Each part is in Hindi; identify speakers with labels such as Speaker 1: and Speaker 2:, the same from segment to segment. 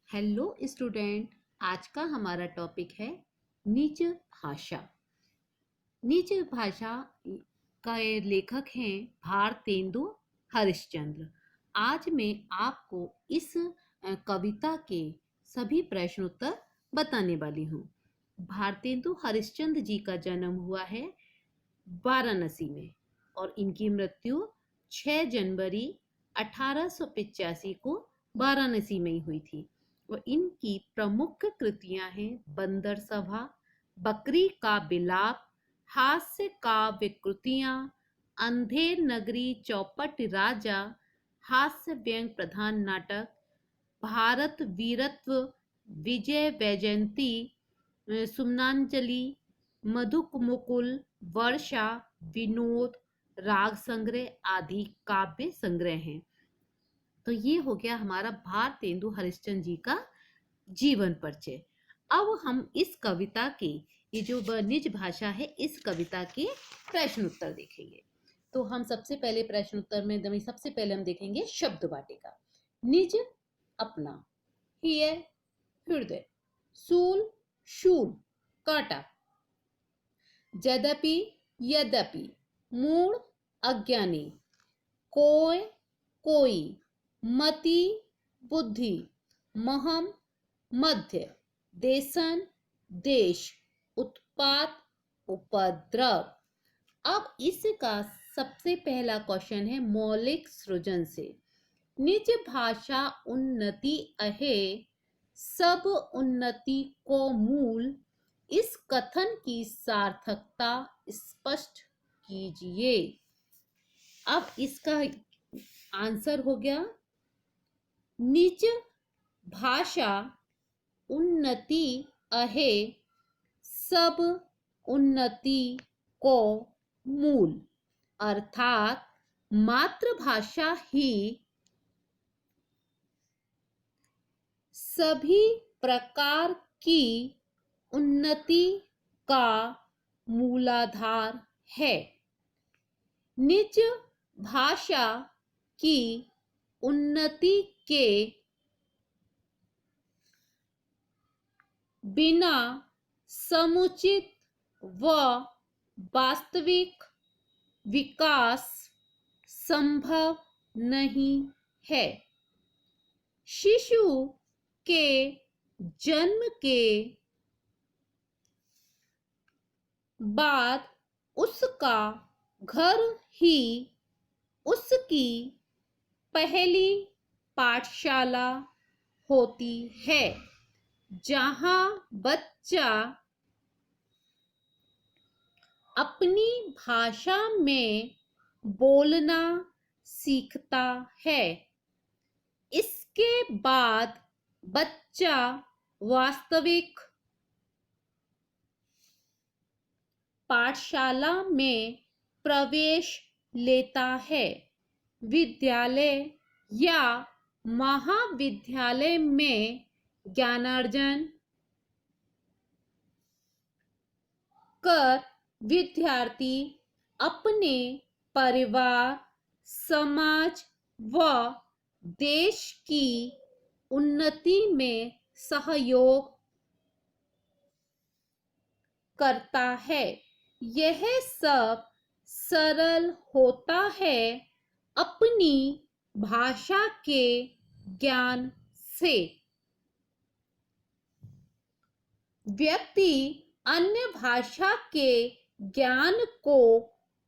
Speaker 1: Hello student. आज का हमारा टॉपिक है निज भाषा। निज भाषा का लेखक हैं भारतेंदु हरिश्चंद्र। आज मैं आपको इस कविता के सभी प्रश्नोत्तर बताने वाली हूँ। भारतेंदु हरिश्चंद्र जी का जन्म हुआ है वाराणसी में और इनकी मृत्यु 6 जनवरी 1885 को वाराणसी में ही हुई थी। और इनकी प्रमुख कृतियां हैं बंदर सभा, बकरी का बिलाप, हास्य काव्य कृतियां, अंधेर नगरी, चौपट राजा, हास्य व्यंग प्रधान नाटक, भारत वीरत्व, विजय वैजयंती, सुमनांजलि, मधुक मुकुल, वर्षा, विनोद, राग संग्रह आदि काव्य संग्रह हैं। तो ये हो गया हमारा भारतेंदु हरिश्चंद्र जी का जीवन परिचय। अब हम इस कविता के ये जो निज भाषा है इस कविता के प्रश्न उत्तर देखेंगे। तो हम सबसे पहले प्रश्न उत्तर में सबसे पहले हम देखेंगे शब्द वाटिका। निज अपना, हिय हृदय, सूल शूल कांटा, यद्यपि यद्यपि, मूल अज्ञानी, कोय कोई, मति बुद्धि, महम मध्य, देशन देश, उत्पात उपद्रव। अब इसका सबसे पहला क्वेश्चन है मौलिक सृजन से। निज भाषा उन्नति अहे, सब उन्नति को मूल। इस कथन की सार्थकता स्पष्ट कीजिए। अब इसका आंसर हो गया निज भाषा उन्नति अहे, सब उन्नति को मूल। अर्थात मातृभाषा ही सभी प्रकार की उन्नति का मूलाधार है। निज भाषा की उन्नति के बिना समुचित व वास्तविक विकास संभव नहीं है। शिशु के जन्म के बाद उसका घर ही उसकी पहली पाठशाला होती है, जहां बच्चा अपनी भाषा में बोलना सीखता है। इसके बाद बच्चा वास्तविक पाठशाला में प्रवेश लेता है। विद्यालय या महाविद्यालय में ज्ञानार्जन कर विद्यार्थी अपने परिवार, समाज व देश की उन्नति में सहयोग करता है। यह सब सरल होता है अपनी भाषा के ज्ञान से। व्यक्ति अन्य भाषा के ज्ञान को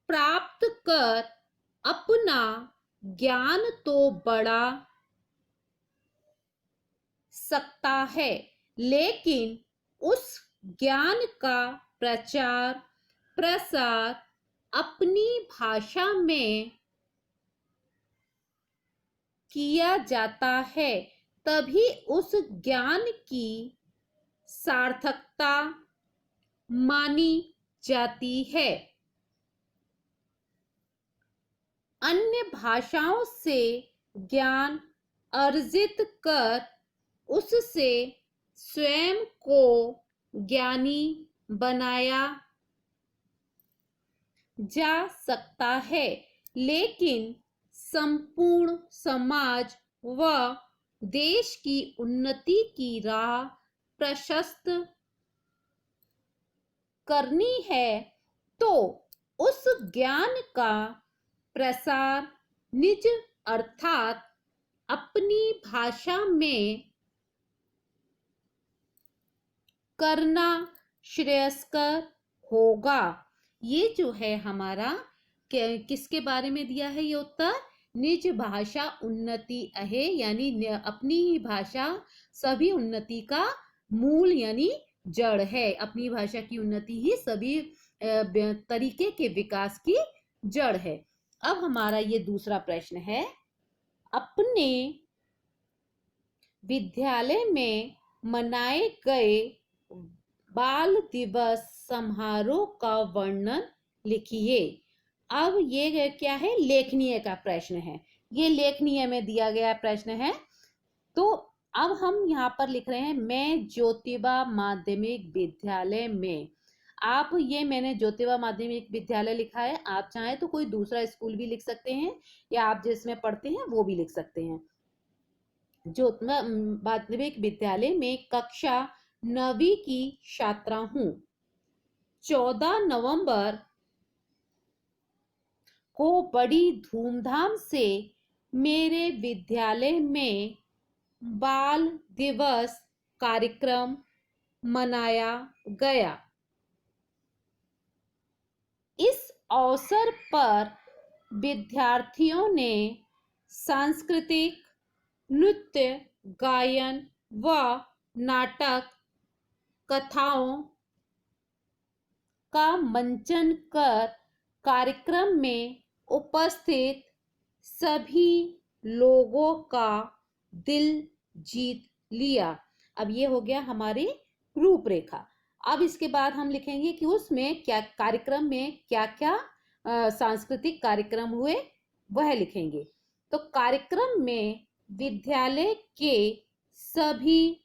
Speaker 1: प्राप्त कर अपना ज्ञान तो बढ़ा सकता है, लेकिन उस ज्ञान का प्रचार प्रसार अपनी भाषा में किया जाता है, तभी उस ज्ञान की सार्थकता मानी जाती है। अन्य भाषाओं से ज्ञान अर्जित कर उससे स्वयं को ज्ञानी बनाया जा सकता है, लेकिन संपूर्ण समाज व देश की उन्नति की राह प्रशस्त करनी है तो उस ज्ञान का प्रसार निज अर्थात अपनी भाषा में करना श्रेयस्कर होगा। ये जो है हमारा किसके बारे में दिया है ये उत्तर? निज भाषा उन्नति अहे, यानी अपनी ही भाषा सभी उन्नति का मूल यानी जड़ है। अपनी भाषा की उन्नति ही सभी तरीके के विकास की जड़ है। अब हमारा ये दूसरा प्रश्न है, अपने विद्यालय में मनाए गए बाल दिवस समारोह का वर्णन लिखिए। अब ये क्या है? लेखनीय का प्रश्न है। ये लेखनीय में दिया गया प्रश्न है। तो अब हम यहाँ पर लिख रहे हैं, मैं ज्योतिबा माध्यमिक विद्यालय में। आप ये मैंने ज्योतिबा माध्यमिक विद्यालय लिखा है, आप चाहे तो कोई दूसरा स्कूल भी लिख सकते हैं या आप जिसमें पढ़ते हैं वो भी लिख सकते हैं। ज्योतिबा माध्यमिक विद्यालय में कक्षा 9वीं की छात्रा हूं। 14 नवंबर को बड़ी धूमधाम से मेरे विद्यालय में बाल दिवस कार्यक्रम मनाया गया। इस अवसर पर विद्यार्थियों ने सांस्कृतिक नृत्य, गायन व नाटक कथाओं का मंचन कर कार्यक्रम में उपस्थित सभी लोगों का दिल जीत लिया। अब ये हो गया हमारी रूपरेखा। अब इसके बाद हम लिखेंगे कि उसमें क्या कार्यक्रम में क्या क्या सांस्कृतिक कार्यक्रम हुए वह लिखेंगे। तो कार्यक्रम में विद्यालय के सभी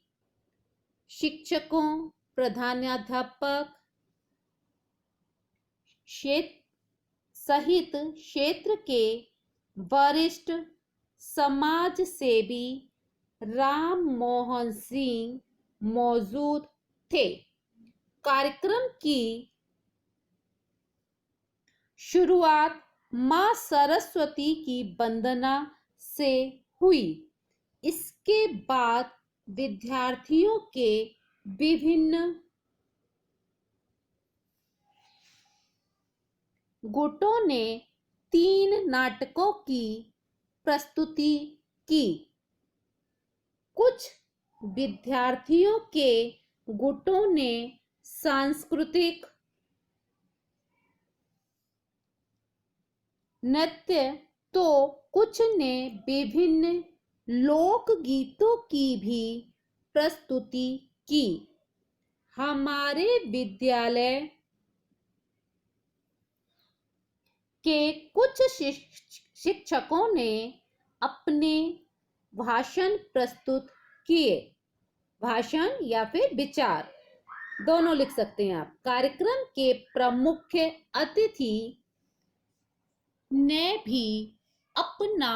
Speaker 1: शिक्षकों, प्रधानाध्यापक सहित क्षेत्र के वरिष्ठ समाज सेवी राम मोहन सिंह मौजूद थे। कार्यक्रम की शुरुआत मां सरस्वती की वंदना से हुई। इसके बाद विद्यार्थियों के विभिन्न गुटों ने 3 नाटकों की प्रस्तुति की। कुछ विद्यार्थियों के गुटों ने सांस्कृतिक नृत्य तो कुछ ने विभिन्न लोक गीतों की भी प्रस्तुति की। हमारे विद्यालय के कुछ शिक्षकों ने अपने भाषण प्रस्तुत किए। भाषण या फिर विचार दोनों लिख सकते हैं आप। कार्यक्रम के प्रमुख अतिथि ने भी अपना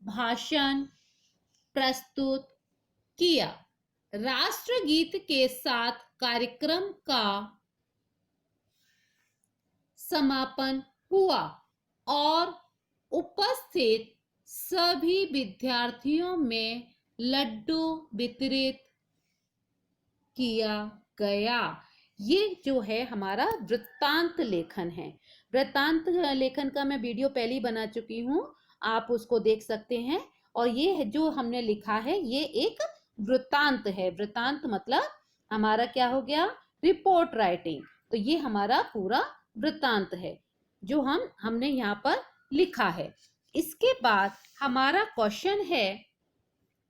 Speaker 1: भाषण प्रस्तुत किया। राष्ट्रगीत के साथ कार्यक्रम का समापन हुआ और उपस्थित सभी विद्यार्थियों में लड्डू वितरित किया गया। ये जो है हमारा वृत्तांत लेखन है। वृत्तांत लेखन का मैं वीडियो पहले ही बना चुकी हूँ, आप उसको देख सकते हैं। और ये जो हमने लिखा है ये एक वृत्तांत है। वृत्तांत मतलब हमारा क्या हो गया? Report writing. तो ये हमारा पूरा वृत्तांत है जो हमने यहाँ पर लिखा है। इसके बाद हमारा क्वेश्चन है,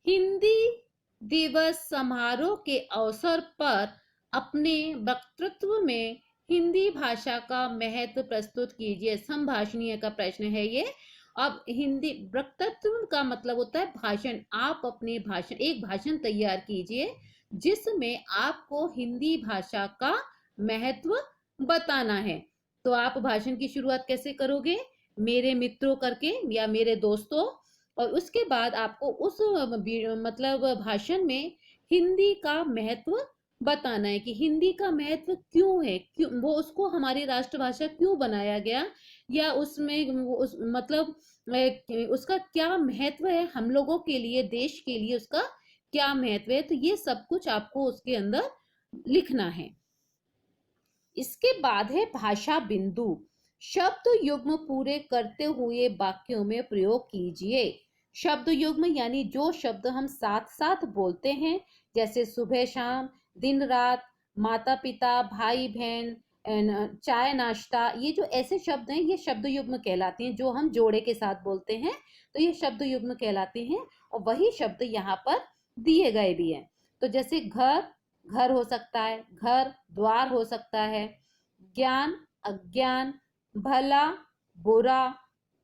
Speaker 1: हिंदी दिवस समारोह के अवसर पर अपने वक्तृत्व में हिंदी भाषा का महत्व प्रस्तुत कीजिए। संभाषणीय का प्रश्न है ये। अब हिंदी वक्तृत्व का मतलब होता है भाषण। आप अपने भाषण, एक भाषण तैयार कीजिए जिसमें आपको हिंदी भाषा का महत्व बताना है। तो आप भाषण की शुरुआत कैसे करोगे? मेरे मित्रों करके या मेरे दोस्तों, और उसके बाद आपको उस मतलब भाषण में हिंदी का महत्व बताना है कि हिंदी का महत्व क्यों है, क्यों वो उसको हमारी राष्ट्रभाषा क्यों बनाया गया, या उसमें मतलब उसका क्या महत्व है हम लोगों के लिए, देश के लिए उसका क्या महत्व है। तो ये सब कुछ आपको उसके अंदर लिखना है। इसके बाद है भाषा बिंदु। शब्द युग्म पूरे करते हुए वाक्यों में प्रयोग कीजिए। शब्द युग्म यानी जो शब्द हम साथ साथ बोलते हैं, जैसे सुबह शाम, दिन रात, माता पिता, भाई बहन, चाय नाश्ता, ये जो ऐसे शब्द हैं ये शब्द युग्म कहलाते हैं, जो हम जोड़े के साथ बोलते हैं, तो ये शब्द युग्म कहलाते हैं। और वही शब्द यहाँ पर दिए गए भी हैं। तो जैसे घर, घर हो सकता है, घर द्वार हो सकता है, ज्ञान अज्ञान, भला बुरा,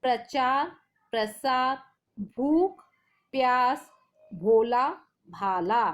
Speaker 1: प्रचार प्रसार, भूख प्यास, भोला भाला।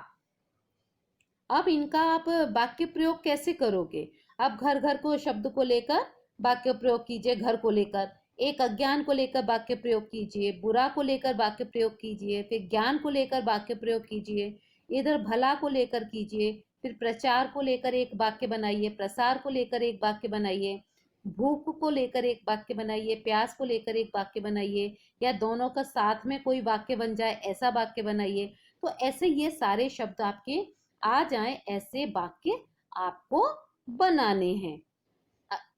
Speaker 1: अब इनका आप वाक्य प्रयोग कैसे करोगे? आप घर घर को शब्द को लेकर वाक्य प्रयोग कीजिए, घर को लेकर, एक अज्ञान को लेकर वाक्य प्रयोग कीजिए, बुरा को लेकर वाक्य प्रयोग कीजिए, फिर ज्ञान को लेकर वाक्य प्रयोग कीजिए, इधर भला को लेकर कीजिए, फिर प्रचार को लेकर एक वाक्य बनाइए, प्रसार को लेकर एक वाक्य बनाइए, भूख को लेकर एक वाक्य बनाइए, प्यास को लेकर एक वाक्य बनाइए, या दोनों का साथ में कोई वाक्य बन जाए ऐसा वाक्य बनाइए। तो ऐसे ये सारे शब्द आपके आ जाएं, ऐसे वाक्य आपको बनाने हैं।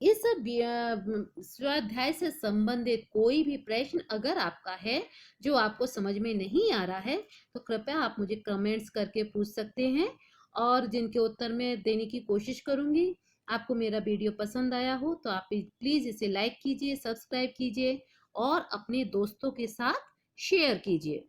Speaker 1: इस स्वाध्याय से संबंधित कोई भी प्रश्न अगर आपका है जो आपको समझ में नहीं आ रहा है, तो कृपया आप मुझे कमेंट्स करके पूछ सकते हैं, और जिनके उत्तर मैं देने की कोशिश करूंगी। आपको मेरा वीडियो पसंद आया हो तो आप प्लीज इसे लाइक कीजिए, सब्सक्राइब कीजिए और अपने दोस्तों के साथ शेयर कीजिए।